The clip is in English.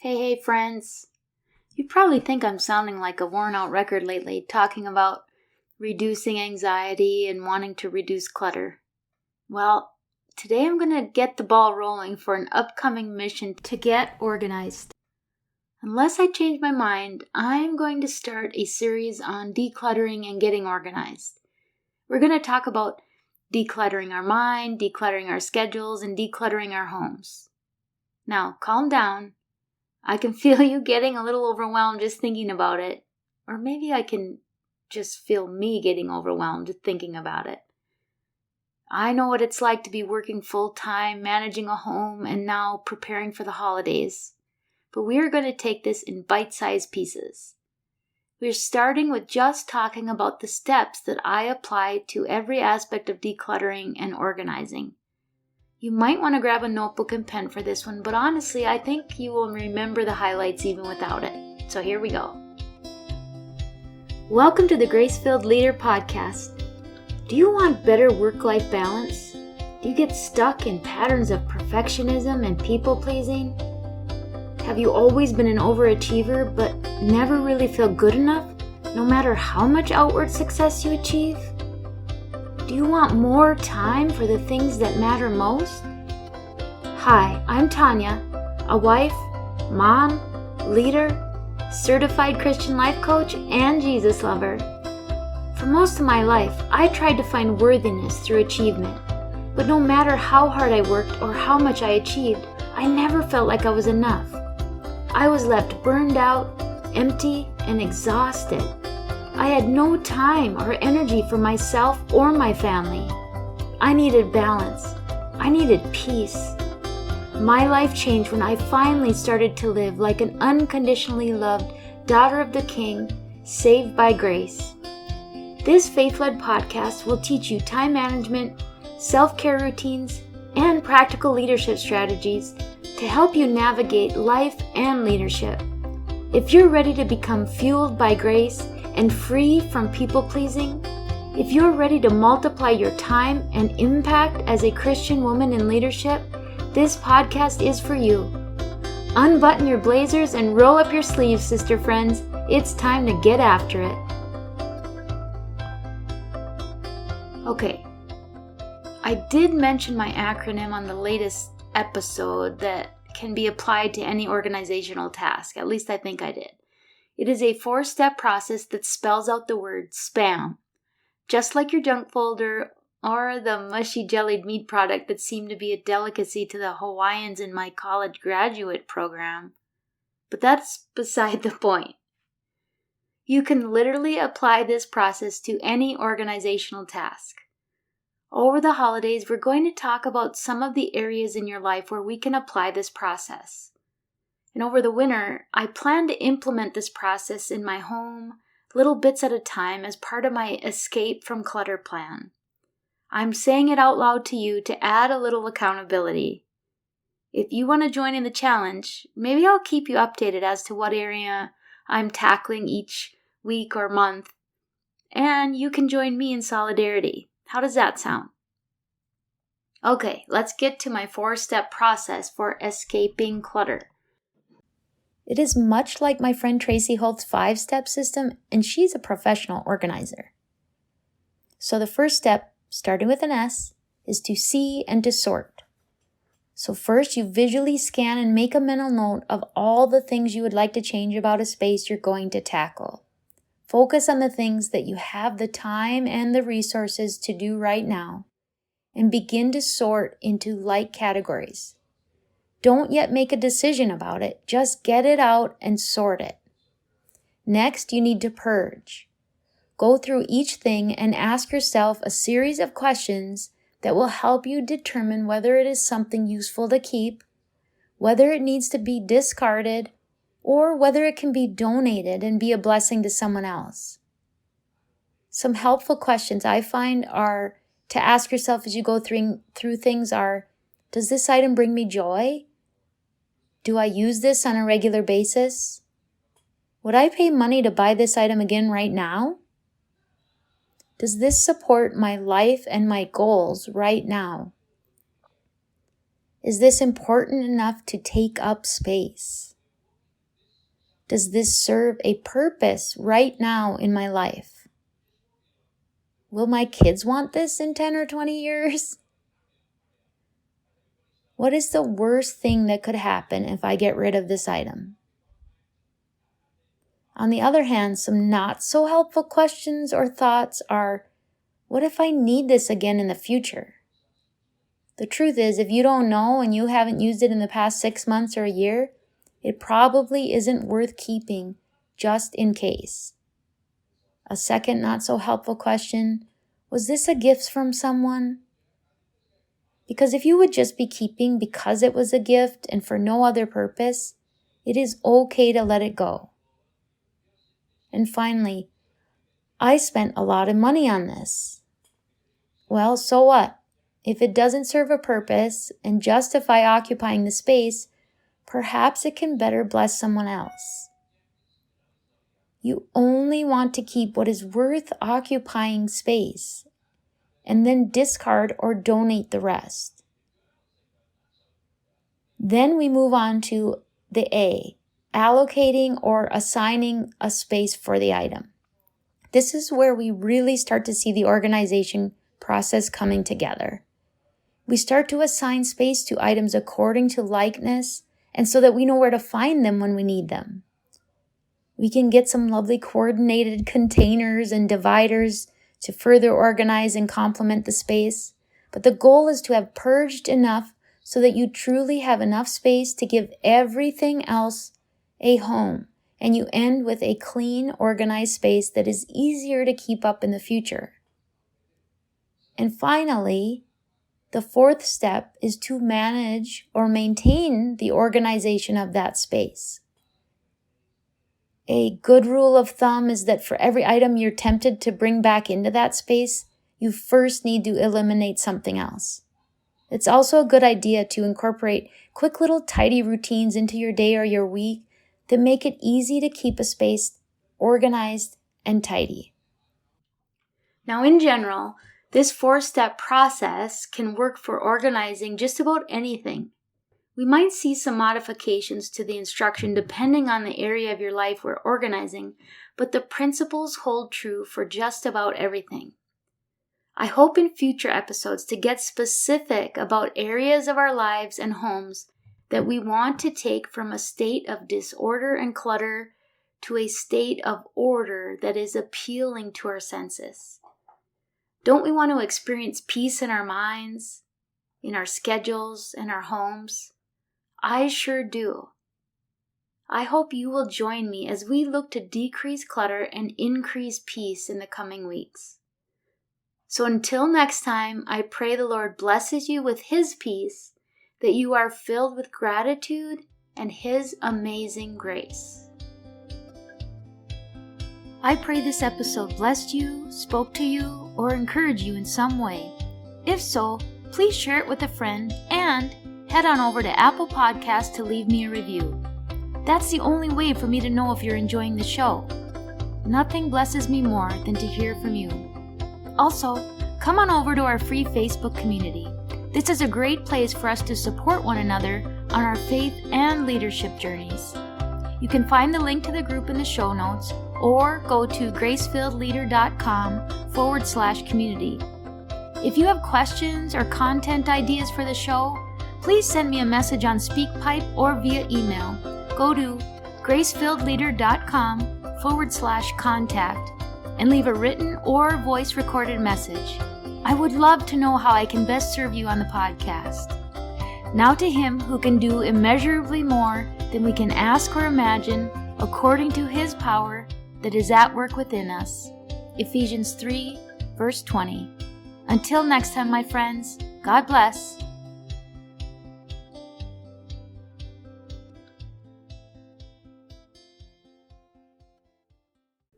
Hey, friends. You probably think I'm sounding like a worn out record lately, talking about reducing anxiety and wanting to reduce clutter. Well, today I'm going to get the ball rolling for an upcoming mission to get organized. Unless I change my mind, I'm going to start a series on decluttering and getting organized. We're going to talk about decluttering our mind, decluttering our schedules, and decluttering our homes. Now, calm down. I can feel you getting a little overwhelmed just thinking about it. Or maybe I can just feel me getting overwhelmed thinking about it. I know what it's like to be working full-time, managing a home, and now preparing for the holidays. But we are going to take this in bite-sized pieces. We're starting with just talking about the steps that I apply to every aspect of decluttering and organizing. You might want to grab a notebook and pen for this one, but honestly, I think you will remember the highlights even without it. So here we go. Welcome to the Grace-Filled Leader Podcast. Do you want better work-life balance? Do you get stuck in patterns of perfectionism and people-pleasing? Have you always been an overachiever but never really feel good enough, no matter how much outward success you achieve? Do you want more time for the things that matter most? Hi, I'm Tanya, a wife, mom, leader, certified Christian life coach, and Jesus lover. For most of my life, I tried to find worthiness through achievement, but no matter how hard I worked or how much I achieved, I never felt like I was enough. I was left burned out, empty, and exhausted. I had no time or energy for myself or my family. I needed balance. I needed peace. My life changed when I finally started to live like an unconditionally loved daughter of the King, saved by grace. This faith-led podcast will teach you time management, self-care routines, and practical leadership strategies to help you navigate life and leadership. If you're ready to become fueled by grace and free from people-pleasing, if you're ready to multiply your time and impact as a Christian woman in leadership, this podcast is for you. Unbutton your blazers and roll up your sleeves, sister friends. It's time to get after it. Okay, I did mention my acronym on the latest episode that can be applied to any organizational task. At least I think I did. It is a 4-step process that spells out the word SPAM, just like your junk folder or the mushy jellied meat product that seemed to be a delicacy to the Hawaiians in my college graduate program. But that's beside the point. You can literally apply this process to any organizational task. Over the holidays, we're going to talk about some of the areas in your life where we can apply this process. And over the winter, I plan to implement this process in my home, little bits at a time, as part of my escape from clutter plan. I'm saying it out loud to you to add a little accountability. If you want to join in the challenge, maybe I'll keep you updated as to what area I'm tackling each week or month, and you can join me in solidarity. How does that sound? Okay, let's get to my 4-step process for escaping clutter. It is much like my friend Tracy Holt's 5-step system, and she's a professional organizer. So the first step, starting with an S, is to see and to sort. So first, you visually scan and make a mental note of all the things you would like to change about a space you're going to tackle. Focus on the things that you have the time and the resources to do right now, and begin to sort into like categories. Don't yet make a decision about it. Just get it out and sort it. Next, you need to purge. Go through each thing and ask yourself a series of questions that will help you determine whether it is something useful to keep, whether it needs to be discarded, or whether it can be donated and be a blessing to someone else. Some helpful questions I find are to ask yourself as you go through things are, does this item bring me joy? Do I use this on a regular basis? Would I pay money to buy this item again right now? Does this support my life and my goals right now? Is this important enough to take up space? Does this serve a purpose right now in my life? Will my kids want this in 10 or 20 years? What is the worst thing that could happen if I get rid of this item? On the other hand, some not so helpful questions or thoughts are, what if I need this again in the future? The truth is, if you don't know and you haven't used it in the past 6 months or a year, it probably isn't worth keeping just in case. A second not so helpful question, was this a gift from someone? Because if you would just be keeping because it was a gift and for no other purpose, it is okay to let it go. And finally, I spent a lot of money on this. Well, so what? If it doesn't serve a purpose and justify occupying the space, perhaps it can better bless someone else. You only want to keep what is worth occupying space and then discard or donate the rest. Then we move on to the A, allocating or assigning a space for the item. This is where we really start to see the organization process coming together. We start to assign space to items according to likeness and so that we know where to find them when we need them. We can get some lovely coordinated containers and dividers to further organize and complement the space, but the goal is to have purged enough so that you truly have enough space to give everything else a home, and you end with a clean, organized space that is easier to keep up in the future. And finally, the fourth step is to manage or maintain the organization of that space. A good rule of thumb is that for every item you're tempted to bring back into that space, you first need to eliminate something else. It's also a good idea to incorporate quick little tidy routines into your day or your week that make it easy to keep a space organized and tidy. Now, in general, this 4-step process can work for organizing just about anything. We might see some modifications to the instruction depending on the area of your life we're organizing, but the principles hold true for just about everything. I hope in future episodes to get specific about areas of our lives and homes that we want to take from a state of disorder and clutter to a state of order that is appealing to our senses. Don't we want to experience peace in our minds, in our schedules, in our homes? I sure do. I hope you will join me as we look to decrease clutter and increase peace in the coming weeks. So until next time, I pray the Lord blesses you with His peace, that you are filled with gratitude and His amazing grace. I pray this episode blessed you, spoke to you, or encouraged you in some way. If so, please share it with a friend and head on over to Apple Podcasts to leave me a review. That's the only way for me to know if you're enjoying the show. Nothing blesses me more than to hear from you. Also, come on over to our free Facebook community. This is a great place for us to support one another on our faith and leadership journeys. You can find the link to the group in the show notes or go to gracefilledleader.com/community. If you have questions or content ideas for the show, please send me a message on SpeakPipe or via email. Go to gracefilledleader.com/contact and leave a written or voice recorded message. I would love to know how I can best serve you on the podcast. Now to Him who can do immeasurably more than we can ask or imagine, according to His power that is at work within us. Ephesians 3, verse 20. Until next time, my friends, God bless.